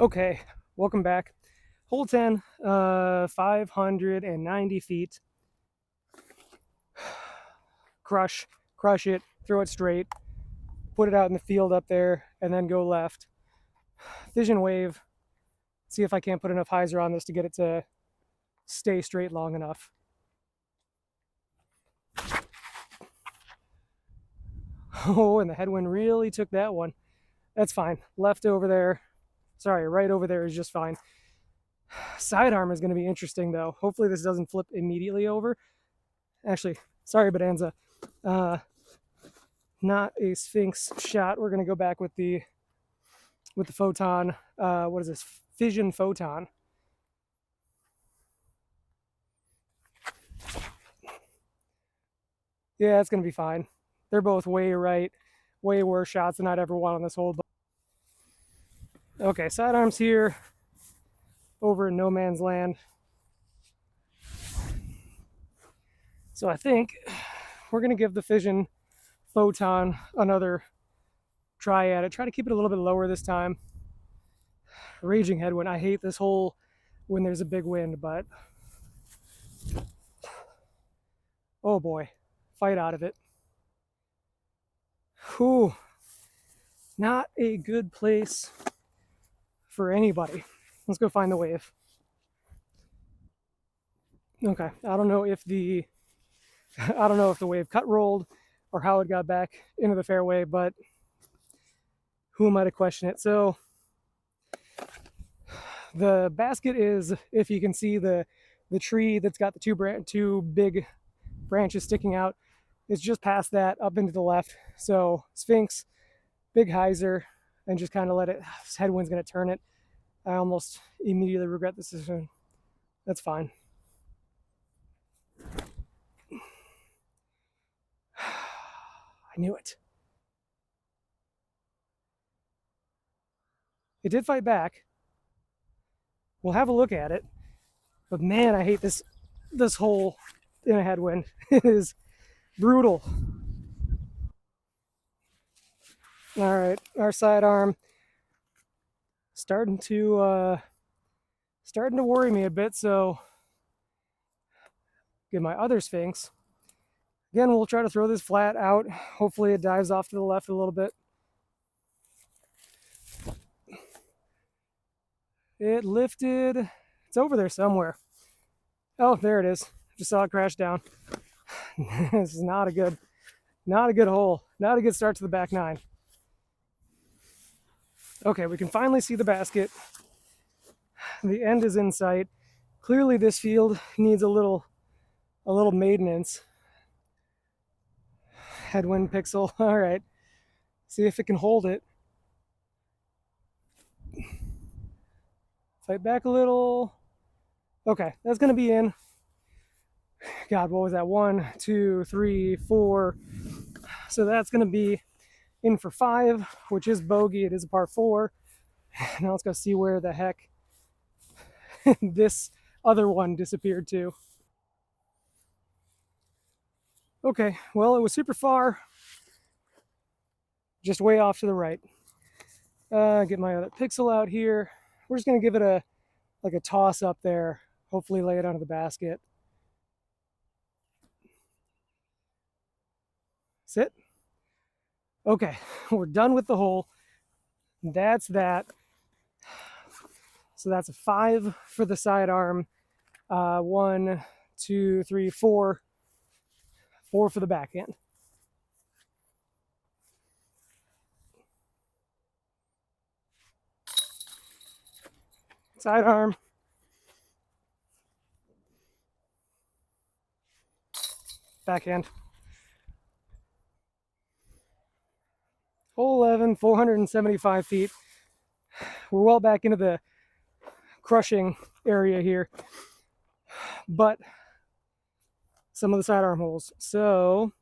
Okay, welcome back. Hole 10, 590 feet. Crush it, throw it straight, put it out in the field up there, and then go left. Fission wave, see if I can't put enough hyzer on this to get it to stay straight long enough. Oh, and the headwind really took that one. That's fine. Left over there, sorry, right over there is just fine. Sidearm is going to be interesting though. Hopefully this doesn't flip immediately over. Actually, sorry, Bonanza. Not a Sphinx shot. We're going to go back with the photon. What is this? Fission photon. Yeah, it's going to be fine. They're both way right, way worse shots than I'd ever want on this hole. Okay, sidearms here, over in no man's land. So I think we're going to give the fission photon another try at it. Try to keep it a little bit lower this time. Raging headwind. I hate this hole when there's a big wind, but oh boy, fight out of it. Whew, not a good place for anybody. Let's go find the wave. Okay, I don't know if the wave cut rolled or how it got back into the fairway, but who am I to question it? So the basket is, if you can see the tree that's got the two big branches sticking out, it's just past that, up into the left. So Sphinx, big hyzer, and just kind of let it, this headwind's going to turn it. I almost immediately regret this decision. That's fine. I knew it. It did fight back. We'll have a look at it. But man, I hate this hole in a headwind. It is brutal. All right, our sidearm starting to worry me a bit, so get my other Sphinx. Again, we'll try to throw this flat out. Hopefully it dives off to the left a little bit. It lifted. It's over there somewhere. Oh, there it is. Just saw it crash down. This is not a good hole. Not a good start to the back nine. Okay, we can finally see the basket. The end is in sight. Clearly this field needs a little maintenance. Headwind pixel. All right. See if it can hold it. Fight back a little. Okay, that's going to be in. God, what was that? 1, 2, 3, 4. So that's going to be in for 5, which is bogey. It is a par 4. Now let's go see where the heck this other one disappeared to. Okay, well, it was super far. Just way off to the right. Get my other pixel out here. We're just going to give it a toss up there. Hopefully lay it onto the basket. Sit. Okay, we're done with the hole. That's that. So that's a 5 for the sidearm. 1, 2, 3, 4. 4 for the backhand. Sidearm. Backhand. Hole 11, 475 feet. We're well back into the crushing area here, but some of the sidearm holes. So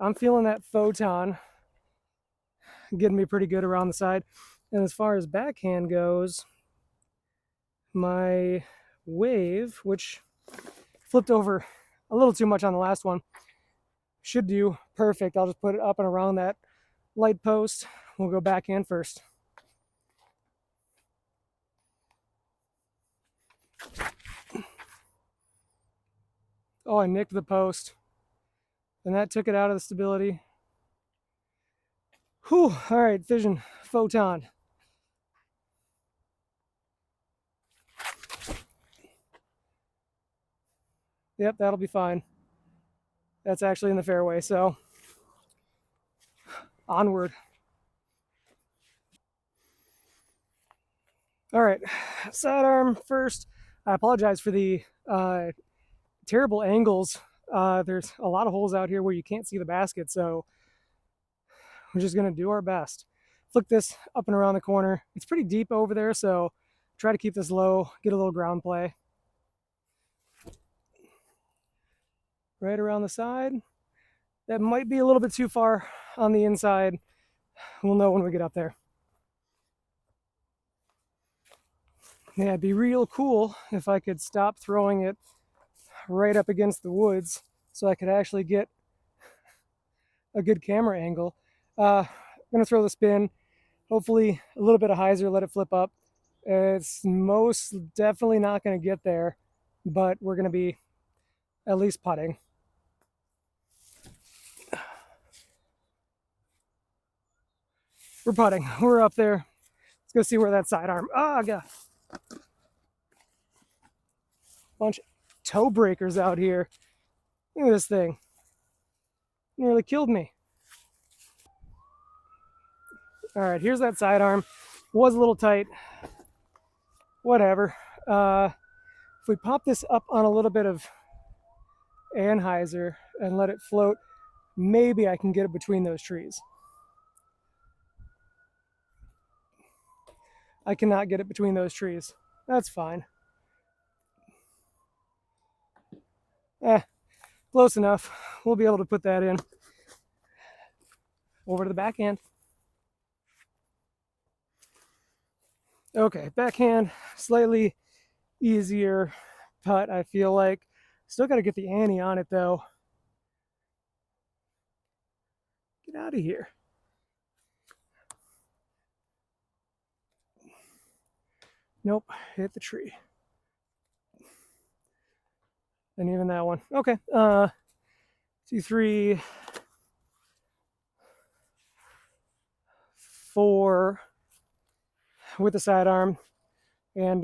I'm feeling that photon getting me pretty good around the side. And as far as backhand goes, my wave, which flipped over a little too much on the last one, should do perfect. I'll just put it up and around that light post. We'll go backhand first. Oh, I nicked the post. And that took it out of the stability. Whew, all right, fission, photon. Yep, that'll be fine. That's actually in the fairway, so onward. All right, sidearm first. I apologize for the terrible angles. There's a lot of holes out here where you can't see the basket, so we're just gonna do our best. Flick this up and around the corner. It's pretty deep over there, so try to keep this low, get a little ground play. Right around the side. That might be a little bit too far on the inside. We'll know when we get up there. Yeah, it'd be real cool if I could stop throwing it right up against the woods so I could actually get a good camera angle. I'm gonna throw the spin, hopefully a little bit of hyzer, let it flip up. It's most definitely not gonna get there, but we're gonna be at least putting. We're putting, we're up there. Let's go see where that sidearm, oh God. Bunch of toe breakers out here. Look at this thing. Nearly killed me. All right, here's that sidearm. Was a little tight. Whatever. If we pop this up on a little bit of anhyzer and let it float, maybe I can get it between those trees. I cannot get it between those trees. That's fine. Close enough. We'll be able to put that in. Over to the backhand. Okay, backhand, slightly easier putt, I feel like. Still got to get the ante on it, though. Get out of here. Nope, hit the tree. And even that one. Okay, 2, 3, 4 with the sidearm, and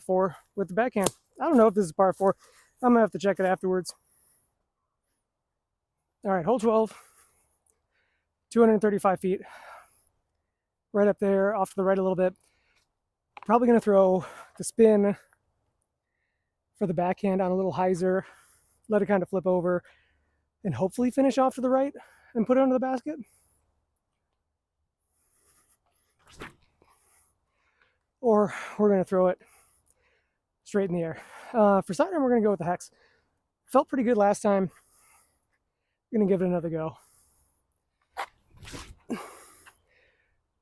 4 with the backhand. I don't know if this is par 4. I'm gonna have to check it afterwards. All right, hole 12, 235 feet. Right up there, off to the right a little bit. Probably gonna throw the spin for the backhand on a little hyzer, let it kind of flip over, and hopefully finish off to the right and put it under the basket. Or we're gonna throw it straight in the air. For sidearm, we're gonna go with the hex. Felt pretty good last time. Gonna give it another go.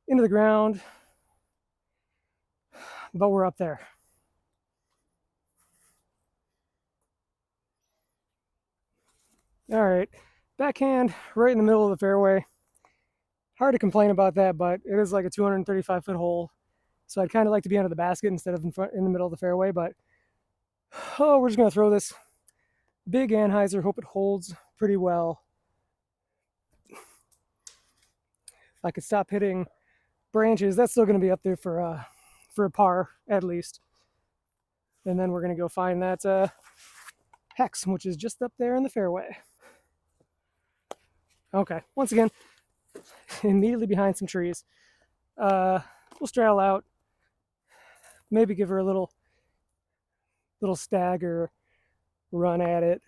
Into the ground, but we're up there. All right, backhand right in the middle of the fairway. Hard to complain about that, but it is like a 235-foot hole. So I'd kind of like to be under the basket instead of in the middle of the fairway, but we're just gonna throw this big anhyzer, hope it holds pretty well. If I could stop hitting branches, that's still gonna be up there for a par at least. And then we're gonna go find that hex, which is just up there in the fairway. Okay, once again, immediately behind some trees. We'll straddle out, maybe give her a little stagger run at it.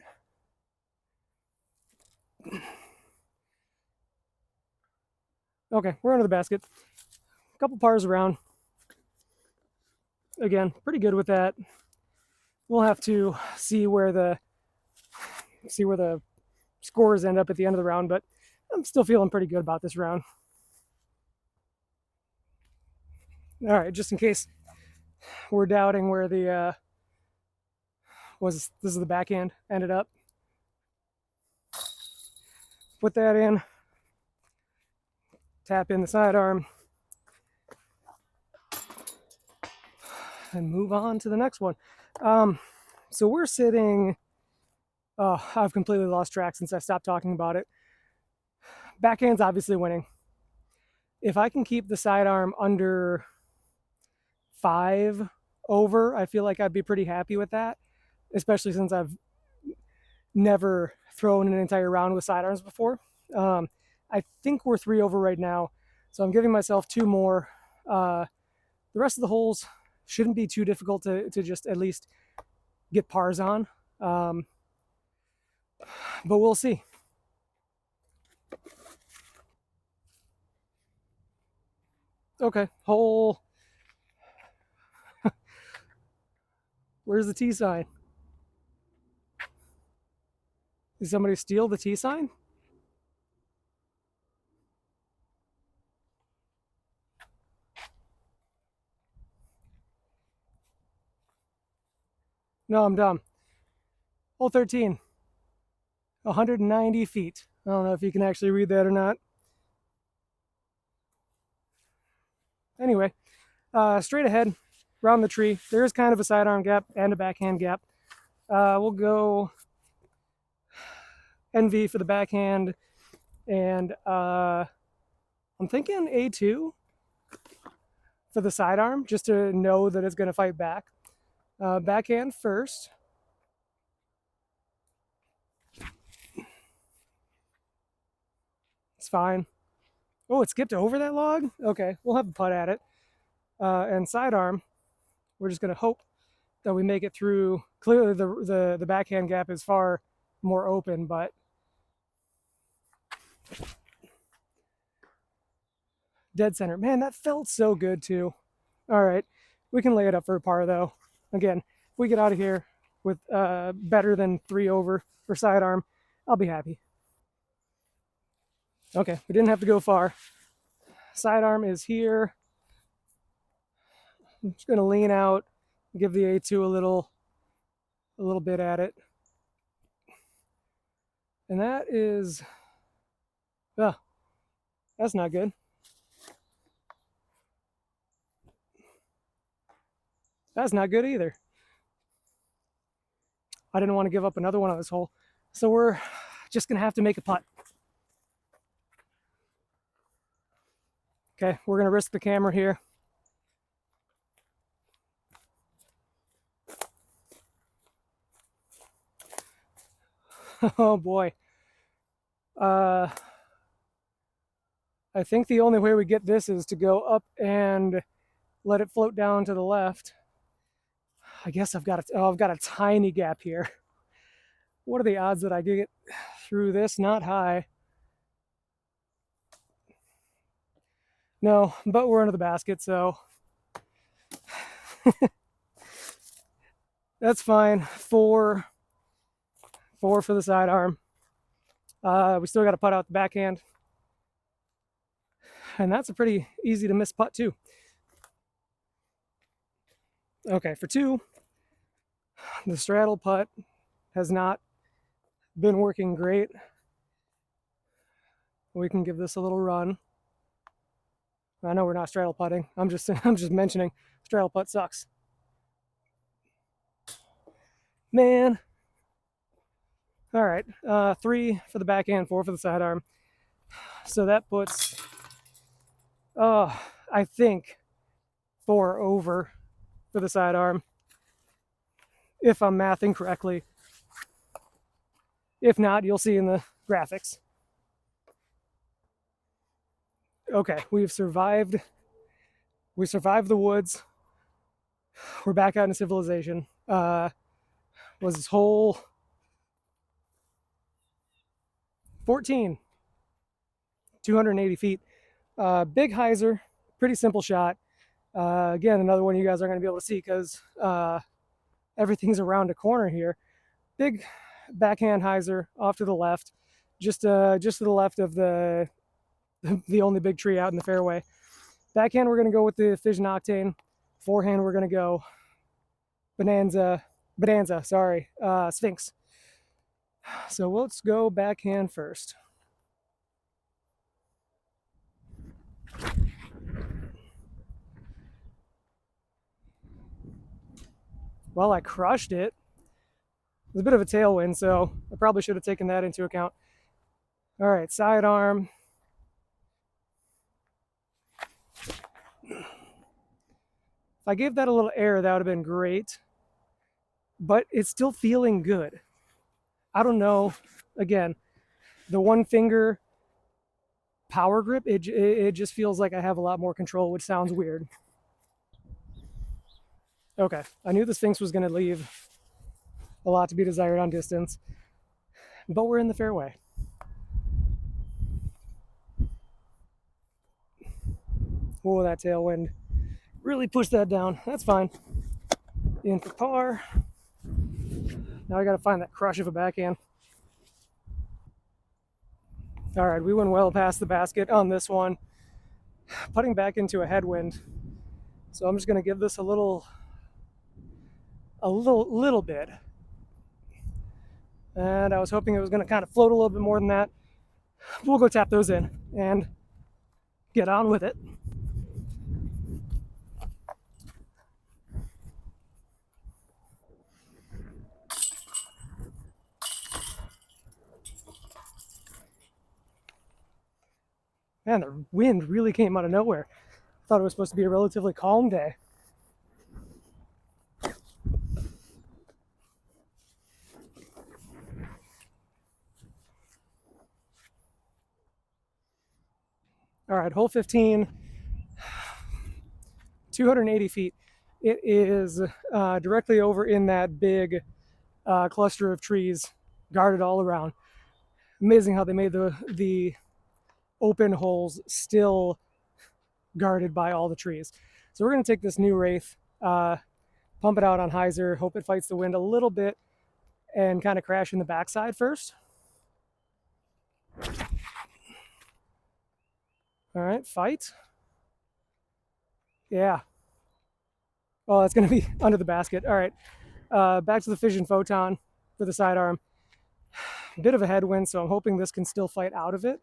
Okay, we're under the basket. A couple pars around. Again, pretty good with that. We'll have to see where the scores end up at the end of the round, but I'm still feeling pretty good about this round. All right, just in case we're doubting where the this is the backhand ended up. Put that in. Tap in the sidearm. And move on to the next one. So we're sitting Oh, I've completely lost track since I stopped talking about it. Backhand's obviously winning. If I can keep the sidearm under 5 over, I feel like I'd be pretty happy with that, especially since I've never thrown an entire round with sidearms before. I think we're 3 over right now, so I'm giving myself 2 more. The rest of the holes shouldn't be too difficult to just at least get pars on, but we'll see. Okay, hole. Where's the T sign? Did somebody steal the T sign? No, I'm dumb. Hole 13. 190 feet. I don't know if you can actually read that or not. Anyway, straight ahead, round the tree. There is kind of a sidearm gap and a backhand gap. We'll go NV for the backhand, and I'm thinking A2 for the sidearm, just to know that it's going to fight back. Backhand first. It's fine. Oh, it skipped over that log? Okay, we'll have a putt at it. And sidearm, we're just going to hope that we make it through. Clearly, the backhand gap is far more open, but dead center. Man, that felt so good too. All right, we can lay it up for a par though. Again, if we get out of here with better than 3 over for sidearm, I'll be happy. Okay, we didn't have to go far. Sidearm is here. I'm just gonna lean out, give the A2 a little bit at it. And that is, that's not good. That's not good either. I didn't want to give up another one on this hole. So we're just gonna have to make a putt. Okay, we're gonna risk the camera here. Oh boy. I think the only way we get this is to go up and let it float down to the left. I guess I've got a tiny gap here. What are the odds that I get through this? Not high. No, but we're under the basket, so that's fine. 4 for the sidearm. We still got to putt out the backhand. And that's a pretty easy to miss putt too. Okay, for 2, the straddle putt has not been working great. We can give this a little run. I know we're not straddle putting. I'm just mentioning straddle putt sucks. Man. All right, 3 for the backhand, 4 for the sidearm. So that puts, I think 4 over for the sidearm, if I'm mathing correctly. If not, you'll see in the graphics. Okay, we've survived. We survived the woods. We're back out in civilization. Was this hole 14, 280 feet. Big hyzer, pretty simple shot. Again, another one you guys aren't going to be able to see because everything's around a corner here. Big backhand hyzer off to the left, just to the left of the only big tree out in the fairway. Backhand, we're going to go with the Fission Octane. Forehand, we're going to go Bonanza, Sphinx. So let's go backhand first. Well, I crushed it. There's a bit of a tailwind, so I probably should have taken that into account. All right, sidearm. If I gave that a little air, that would have been great. But it's still feeling good. I don't know. Again, the one finger power grip, it just feels like I have a lot more control, which sounds weird. Okay, I knew the Sphinx was going to leave a lot to be desired on distance, but we're in the fairway. Whoa, that tailwind really pushed that down. That's fine. In for par. Now I got to find that crush of a backhand. All right, we went well past the basket on this one. Putting back into a headwind. So I'm just going to give this a little bit. And I was hoping it was going to kind of float a little bit more than that. We'll go tap those in and get on with it. Man, the wind really came out of nowhere. I thought it was supposed to be a relatively calm day. All right, hole 15, 280 feet. It is directly over in that big cluster of trees, guarded all around. Amazing how they made the open holes still guarded by all the trees. So we're going to take this new Wraith, pump it out on hyzer, hope it fights the wind a little bit, and kind of crash in the backside first. All right, fight. Yeah. Oh, it's going to be under the basket. All right, back to the Fission Photon for the sidearm. A bit of a headwind, so I'm hoping this can still fight out of it.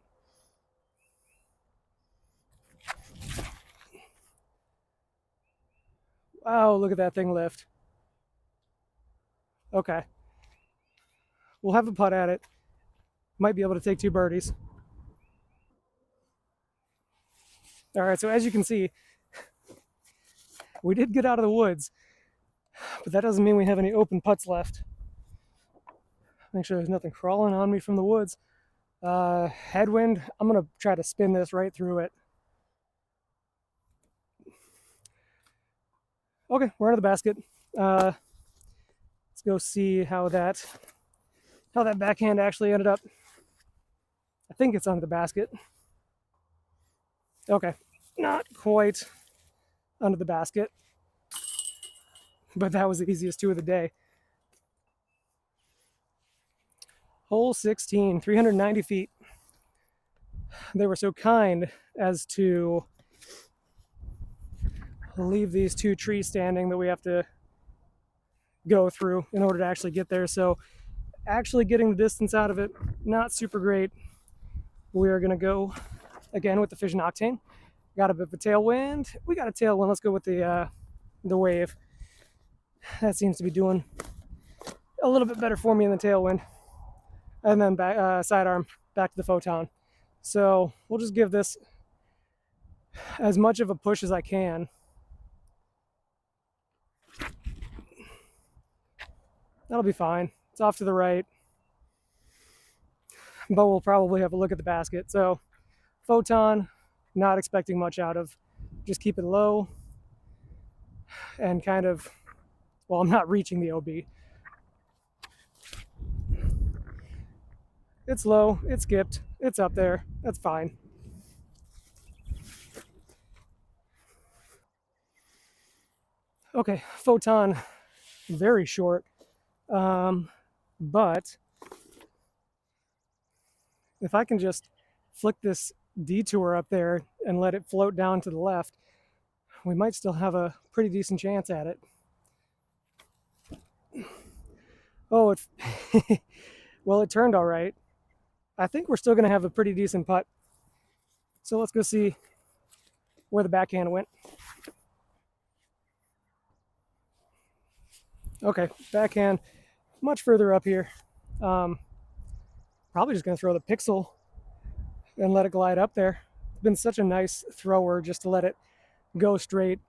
Wow, look at that thing lift. Okay. We'll have a putt at it. Might be able to take 2 birdies. All right, so as you can see, we did get out of the woods, but that doesn't mean we have any open putts left. Make sure there's nothing crawling on me from the woods. Headwind, I'm going to try to spin this right through it. Okay, we're under the basket. Let's go see how that backhand actually ended up. I think it's under the basket. Okay, not quite under the basket, but that was the easiest 2 of the day. Hole 16, 390 feet. They were so kind as to leave these 2 trees standing that we have to go through in order to actually get there. So actually getting the distance out of it, not super great. We are going to go again with the Fission Octane. Got a bit of a tailwind. We got a tailwind. Let's go with the wave. That seems to be doing a little bit better for me in the tailwind. And then back, sidearm back to the Photon. So we'll just give this as much of a push as I can. That'll be fine. It's off to the right. But we'll probably have a look at the basket. So Photon, not expecting much out of. Just keep it low and kind of, well, I'm not reaching the OB. It's low, it's skipped, it's up there, that's fine. Okay, Photon, very short, but if I can just flick this detour up there and let it float down to the left, we might still have a pretty decent chance at it. Oh, well, it turned all right. I think we're still going to have a pretty decent putt. So let's go see where the backhand went. Okay, backhand much further up here. Probably just going to throw the pixel and let it glide up there. It's been such a nice thrower just to let it go straight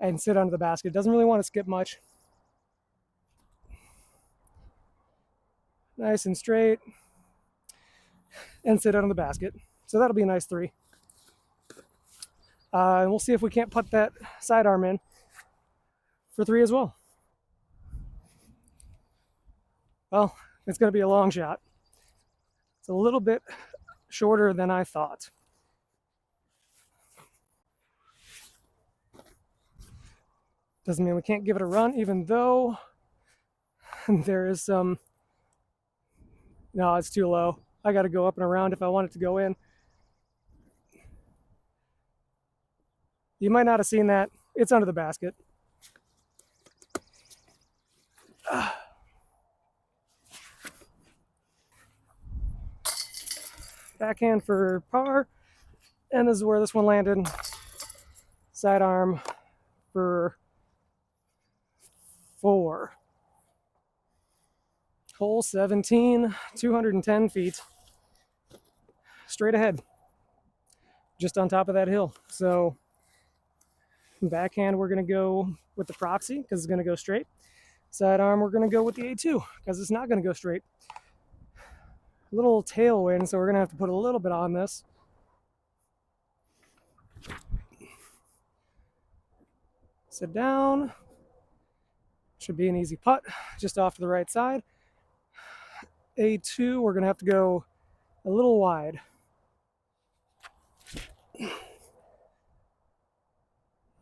and sit under the basket. It doesn't really want to skip much. Nice and straight and sit under the basket. So that'll be a nice 3. And we'll see if we can't put that sidearm in for 3 as well. Well, it's going to be a long shot. It's a little bit shorter than I thought. Doesn't mean we can't give it a run, even though there is some... No, it's too low. I got to go up and around if I want it to go in. You might not have seen that. It's under the basket. Backhand for par. And this is where this one landed. Sidearm for 4. Hole 17, 210 feet. Straight ahead. Just on top of that hill. So backhand, we're going to go with the proxy because it's going to go straight. Sidearm, we're going to go with the A2 because it's not going to go straight. A little tailwind, so we're going to have to put a little bit on this. Sit down. Should be an easy putt, just off to the right side. A2, we're going to have to go a little wide.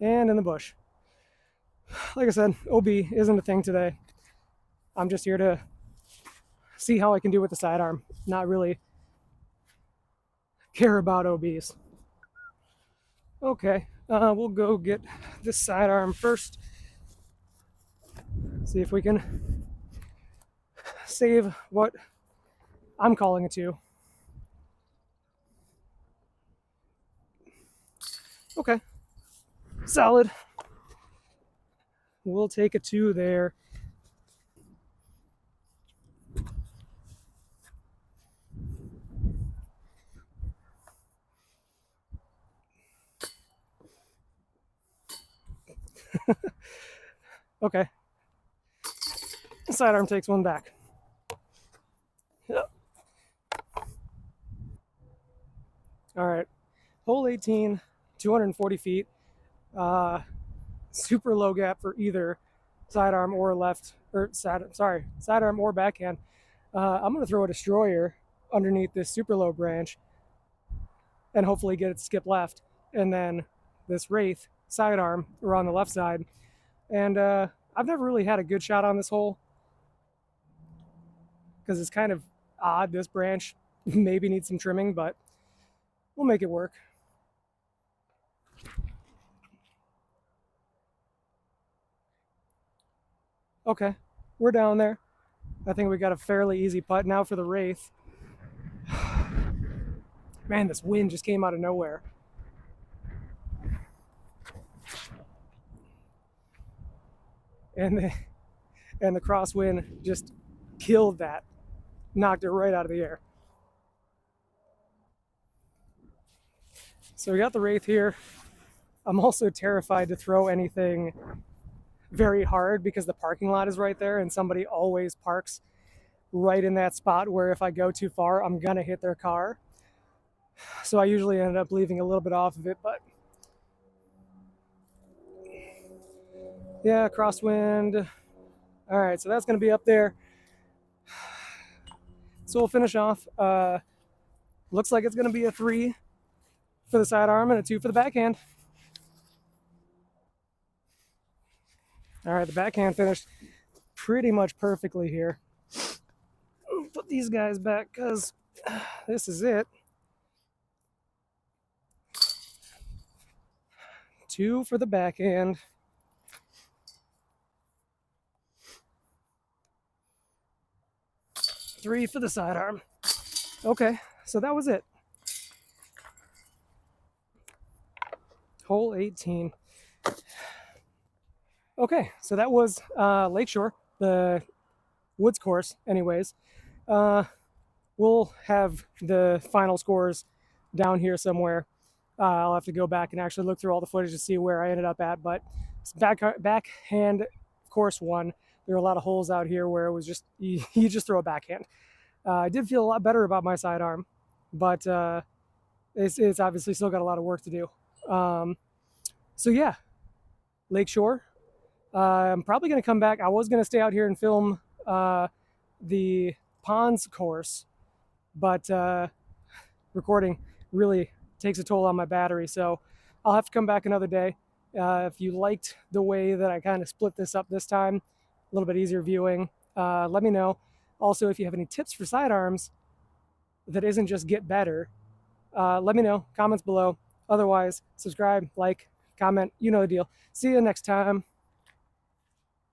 And in the bush. Like I said, OB isn't a thing today. I'm just here to see how I can do with the sidearm. Not really care about OBs. Okay, we'll go get this sidearm first. See if we can save what I'm calling a 2. Okay, solid. We'll take a 2 there. Okay. Sidearm takes 1 back. Yep. All right. Hole 18, 240 feet. Super low gap for either sidearm or sidearm or backhand. I'm going to throw a destroyer underneath this super low branch and hopefully get it to skip left. And then this wraith sidearm are on the left side. And I've never really had a good shot on this hole because it's kind of odd. This branch maybe needs some trimming, but we'll make it work. Okay, we're down there. I think we got a fairly easy putt now for the wraith. Man, this wind just came out of nowhere. And the crosswind just killed that. Knocked it right out of the air. So we got the wraith here. I'm also terrified to throw anything very hard because the parking lot is right there and somebody always parks right in that spot where if I go too far, I'm gonna hit their car. So I usually end up leaving a little bit off of it, but yeah, crosswind. All right, so that's gonna be up there. So we'll finish off. Looks like it's gonna be a 3 for the sidearm and a 2 for the backhand. All right, the backhand finished pretty much perfectly here. Put these guys back because this is it. 2 for the backhand. 3 for the sidearm. Okay, so that was it. Hole 18. Okay, so that was Lakeshore, the Woods course, anyways. Uh, we'll have the final scores down here somewhere. I'll have to go back and actually look through all the footage to see where I ended up at. But backhand course one. There are a lot of holes out here where it was just you just throw a backhand. I did feel a lot better about my sidearm, but it's obviously still got a lot of work to do. So yeah, Lakeshore. I'm probably going to come back. I was going to stay out here and film the ponds course, but recording really takes a toll on my battery, so I'll have to come back another day. If you liked the way that I kind of split this up this time, a little bit easier viewing, let me know. Also, if you have any tips for sidearms that isn't just get better, let me know. Comments below. Otherwise, subscribe, like, comment. You know the deal. See you next time.